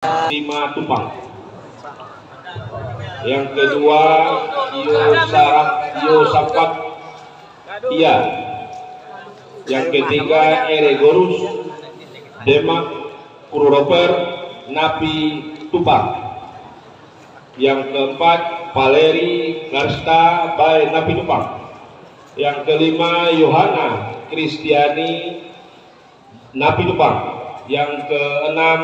5 Tupang. Yang kedua Yosafat Iya. Yang ketiga Eregorus Demak Kururoper Napi Tupang. Yang keempat Valeri Garsta by Napi Tupang. Yang kelima Yohana Kristiani Napi Tupang. Yang keenam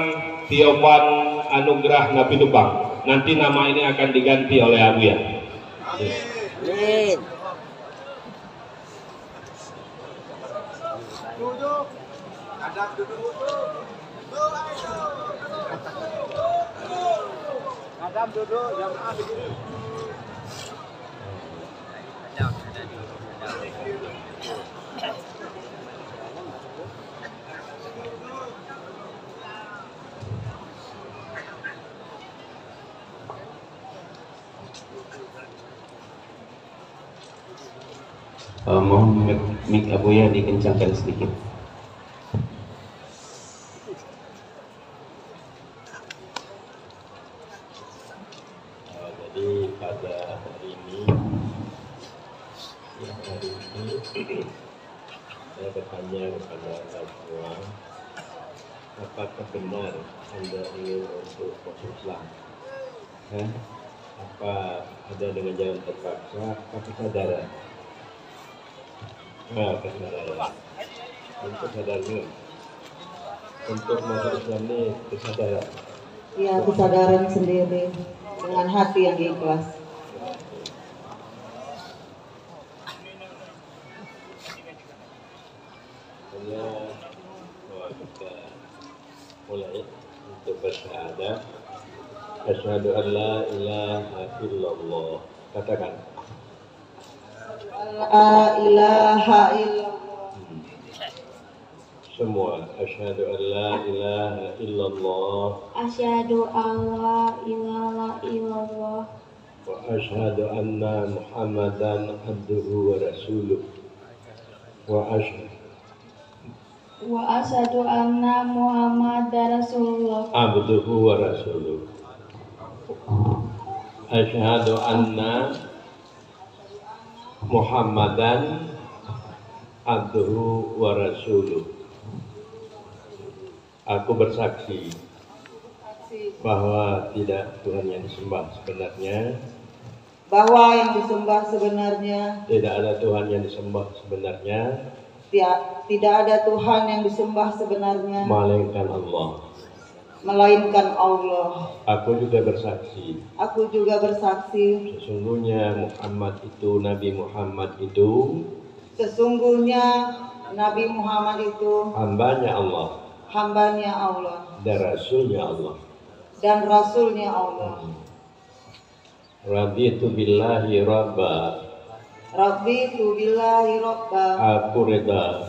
Tiopan Anugrah Napi Tupang. Nanti nama ini akan diganti oleh Abu ya. Duduk. Adab duduk. Adab duduk, jamaah duduk. Mohon mic Abuya dikencangkan sedikit. Jadi pada hari ini saya bertanya kepada anda semua, apakah benar anda ingin untuk masuk Islam? Apa ada dengan jalan terpaksa? Apa kesadaran? Kesadaran. Untuk sadarnya, untuk masuk Islam ini kesadaran. Ya, kesadaran sendiri dengan hati yang ikhlas. Hanya kita mulai untuk bersyahadat. Asyhadu an la ilaha illallah. Katakan. La ilaha illallah. Semua asyhadu an la ilaha illallah Asyhadu an la ilaha illallah wa asyhadu anna Muhammadan abduhu wa rasuluh wa asyhadu anna Muhammadar Rasulullah abduhu wa rasuluh. Asyhadu anna Muhammadan abduhu wa rasuluh. Aku bersaksi bahwa tidak Tuhan yang disembah sebenarnya, Bahwa yang disembah sebenarnya, tidak ada Tuhan yang disembah sebenarnya, tidak ada Tuhan yang disembah sebenarnya, melainkan Allah. melainkan Allah. Aku juga bersaksi, Aku juga bersaksi, sesungguhnya Nabi Muhammad itu sesungguhnya Nabi Muhammad itu hambanya Allah hambanya Allah dan rasulnya Allah. dan Rasulnya Allah. Raditu billahi rabba, Rabbitu billahi robba. aku reda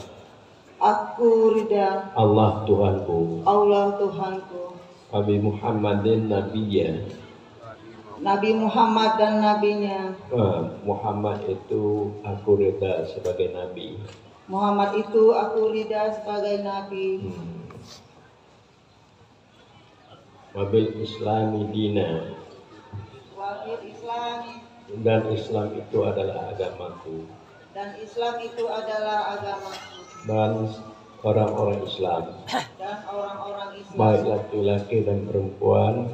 Aku ridha Allah Tuhanku, Allah Tuhanku. Nabi Muhammadin nabiyya. Nabi Muhammad dan nabinya. Muhammad itu aku reda sebagai nabi. Muhammad itu aku ridha sebagai nabi. Wabil islami dina, Wafil Islam, dan Islam itu adalah agamaku. dan Islam itu adalah agamaku. Dan orang-orang Islam, Dan orang-orang Islam, baik laki-laki dan perempuan,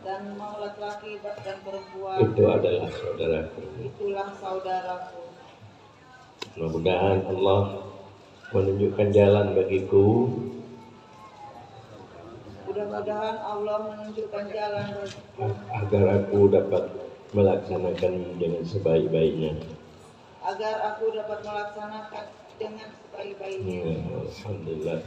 dan mau laki-laki dan perempuan, itu adalah saudaraku. itulah saudaraku. Mudah-mudahan Allah menunjukkan jalan bagiku Mudah-mudahan Allah menunjukkan jalan bagiku agar aku dapat melaksanakan dengan sebaik-baiknya. agar aku dapat melaksanakan dengan sebaik-baiknya. Alhamdulillah.